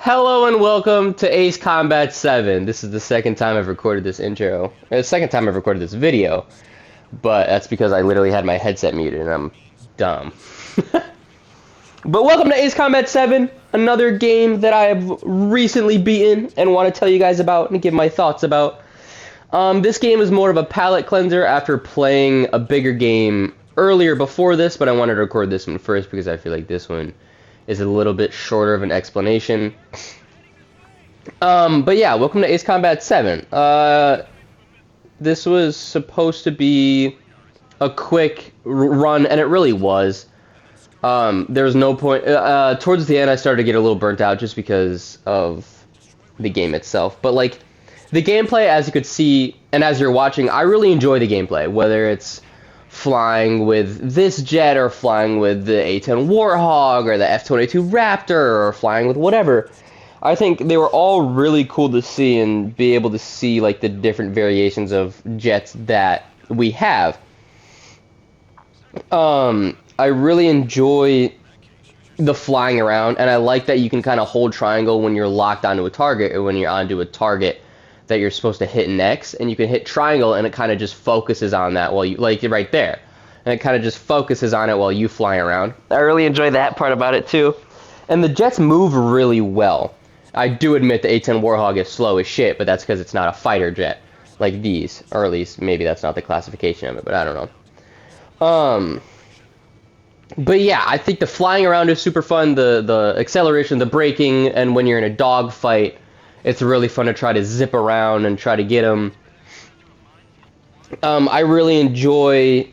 Hello and welcome to Ace Combat 7. This is the second time I've recorded this intro. The second time I've recorded this video. But that's because I literally had my headset muted and I'm dumb. But welcome to Ace Combat 7, another game that I have recently beaten and want to tell you guys about and give my thoughts about. This game is more of a palate cleanser after playing a bigger game earlier before this, but I wanted to record this one first because I feel like this one is a little bit shorter of an explanation. But yeah, welcome to Ace Combat 7. This was supposed to be a quick run, and it really was. There was no point. Towards the end, I started to get a little burnt out just because of the game itself. But like, the gameplay, as you could see, and as you're watching, I really enjoy the gameplay. Whether it's flying with this jet, or flying with the A-10 Warthog, or the F-22 Raptor, or flying with whatever. I think they were all really cool to see and be able to see like the different variations of jets that we have. I really enjoy the flying around, and I like that you can kind of hold triangle when you're locked onto a target, or when you're onto a target that you're supposed to hit next, and you can hit triangle and it kind of just focuses on that while you, like right there, and it kind of just focuses on it while you fly around. I really enjoy that part about it too. And the jets move really well. I do admit the A-10 Warthog is slow as shit, but that's because it's not a fighter jet like these, or at least maybe that's not the classification of it, but I don't know. But yeah, I think the flying around is super fun, the acceleration, the braking, and when you're in a dogfight, it's really fun to try to zip around and try to get them. I really enjoy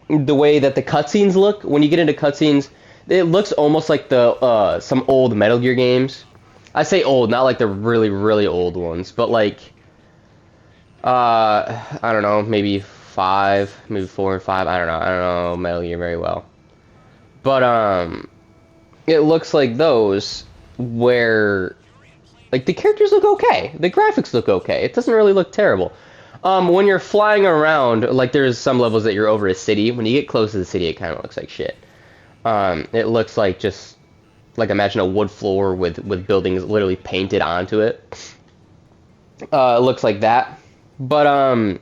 the way that the cutscenes look. When you get into cutscenes, it looks almost like the some old Metal Gear games. I say old, not like the really, really old ones, but like, I don't know, maybe 5, maybe 4 and 5, I don't know Metal Gear very well. But, it looks like those, where, like, the characters look okay, the graphics look okay, it doesn't really look terrible. When you're flying around, like, there's some levels that you're over a city, when you get close to the city, it kind of looks like shit. It looks like just, like, imagine a wood floor with buildings literally painted onto it. It looks like that. But,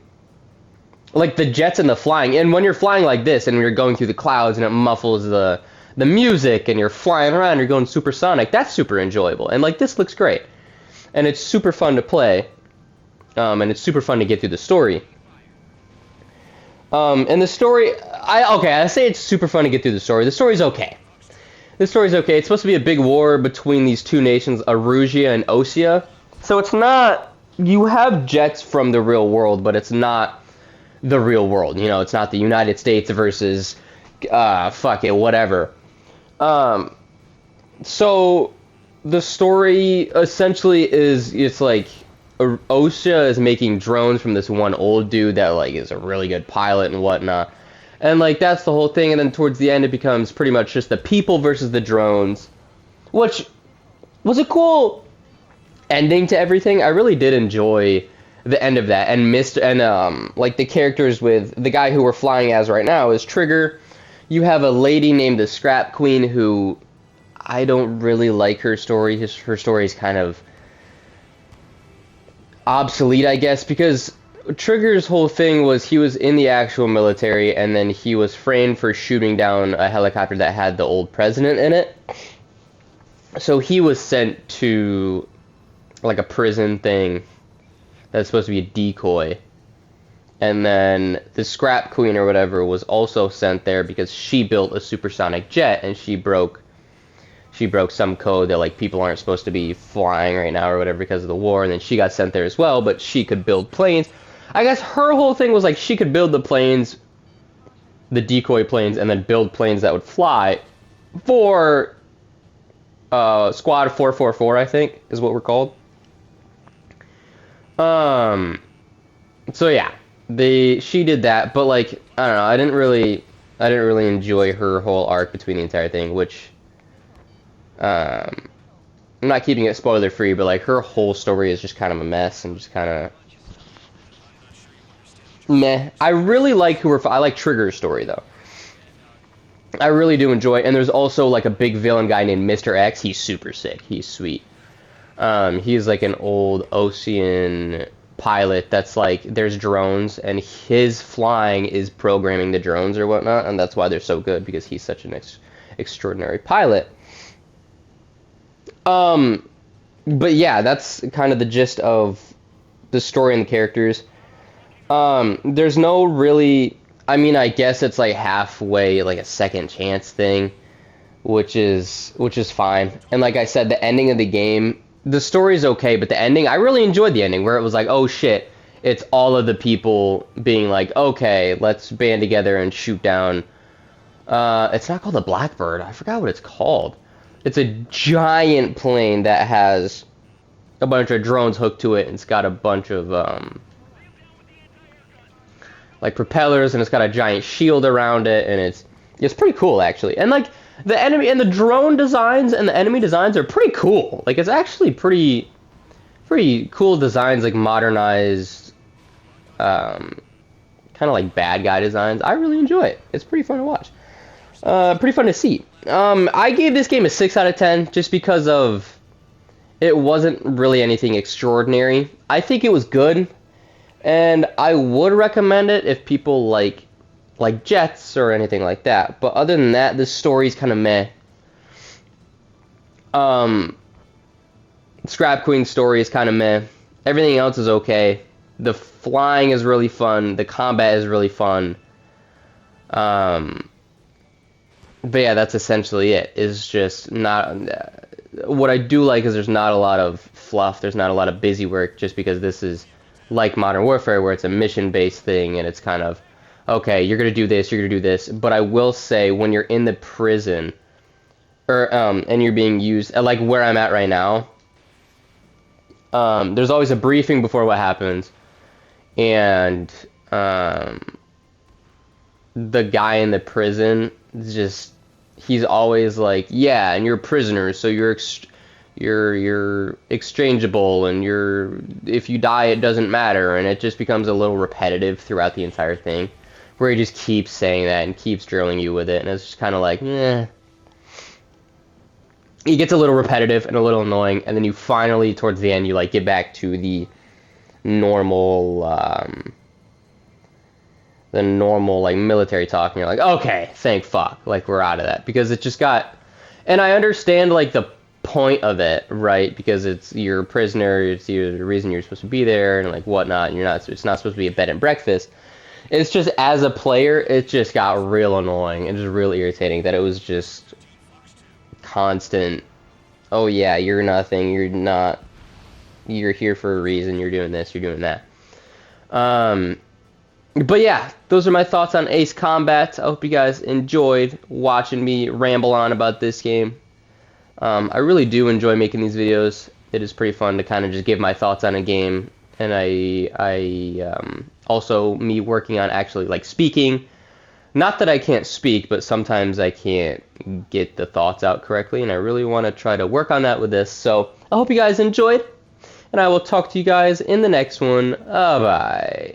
like, the jets and the flying, and when you're flying like this, and you're going through the clouds, and it muffles the music, and you're flying around, you're going supersonic, that's super enjoyable. And, like, this looks great. And it's super fun to play. And it's super fun to get through the story. And the story, I say it's super fun to get through the story. The story's okay. The story's okay. It's supposed to be a big war between these two nations, Erusia and Osea. So it's not, you have jets from the real world, but it's not the real world. You know, it's not the United States versus, fuck it, whatever. So the story essentially is, it's like, Osea is making drones from this one old dude that, like, is a really good pilot and whatnot. And, like, that's the whole thing, and then towards the end it becomes pretty much just the people versus the drones, which was a cool ending to everything. I really did enjoy the end of that, and like, the characters with the guy who we're flying as right now is Trigger. You have a lady named the Scrap Queen who I don't really like her story. Her story is kind of obsolete, I guess, because Trigger's whole thing was he was in the actual military, and then he was framed for shooting down a helicopter that had the old president in it. So he was sent to, like, a prison thing that's supposed to be a decoy. And then the Scrap Queen or whatever was also sent there because she built a supersonic jet, and she broke some code that, like, people aren't supposed to be flying right now or whatever because of the war, and then she got sent there as well, but she could build planes. I guess her whole thing was, like, she could build the planes, the decoy planes, and then build planes that would fly for Squad 444, I think, is what we're called. So yeah, she did that, but, like, I don't know, I didn't really enjoy her whole arc between the entire thing, which, I'm not keeping it spoiler free, but, like, her whole story is just kind of a mess and just kind of meh. I really like I like Trigger's story though. I really do enjoy it. And there's also like a big villain guy named Mr. X. He's super sick. He's sweet. He's like an old Ocean pilot that's like, there's drones, and his flying is programming the drones or whatnot, and that's why they're so good, because he's such an extraordinary pilot. But yeah, that's kind of the gist of the story and the characters. There's no really, I mean, I guess it's like halfway like a second chance thing, which is fine. And like I said, the ending of the game, the story's okay, but the ending, I really enjoyed the ending where it was like, oh shit, it's all of the people being like, okay, let's band together and shoot down. It's not called a Blackbird. I forgot what it's called. It's a giant plane that has a bunch of drones hooked to it, and it's got a bunch of like propellers, and it's got a giant shield around it, and it's pretty cool actually. And like the enemy and the drone designs and the enemy designs are pretty cool. Like it's actually pretty cool designs, like modernized, kind of like bad guy designs. I really enjoy it. It's pretty fun to watch. Pretty fun to see. I gave this game a 6 out of 10 just because of it wasn't really anything extraordinary. I think it was good, and I would recommend it if people like jets or anything like that. But other than that, the story's kind of meh. Scrap Queen's story is kind of meh. Everything else is okay. The flying is really fun. The combat is really fun. But yeah, that's essentially it. It's just not. What I do like is there's not a lot of fluff. There's not a lot of busy work, just because this is like Modern Warfare, where it's a mission-based thing, and it's kind of, okay, you're gonna do this, you're gonna do this. But I will say, when you're in the prison, or and you're being used, like where I'm at right now, there's always a briefing before what happens, and the guy in the prison is just, he's always like, yeah, and you're prisoners, so you're exchangeable, and if you die it doesn't matter, and it just becomes a little repetitive throughout the entire thing, where he just keeps saying that and keeps drilling you with it, and it's just kind of like, eh. It gets a little repetitive and a little annoying, and then you finally, towards the end, you like get back to the normal like military talk, and you're like, okay, thank fuck, like we're out of that, because it just got, and I understand like the point of it, right, because you're a prisoner, it's the reason you're supposed to be there and like whatnot, and it's not supposed to be a bed and breakfast. It's just, as a player, it just got real annoying and just real irritating that it was just constant, oh yeah, you're nothing, you're here for a reason, you're doing this, you're doing that. But yeah, those are my thoughts on Ace Combat. I hope you guys enjoyed watching me ramble on about this game. I really do enjoy making these videos. It is pretty fun to kind of just give my thoughts on a game, and I also me working on actually like speaking. Not that I can't speak, but sometimes I can't get the thoughts out correctly, and I really want to try to work on that with this. So I hope you guys enjoyed, and I will talk to you guys in the next one. Bye.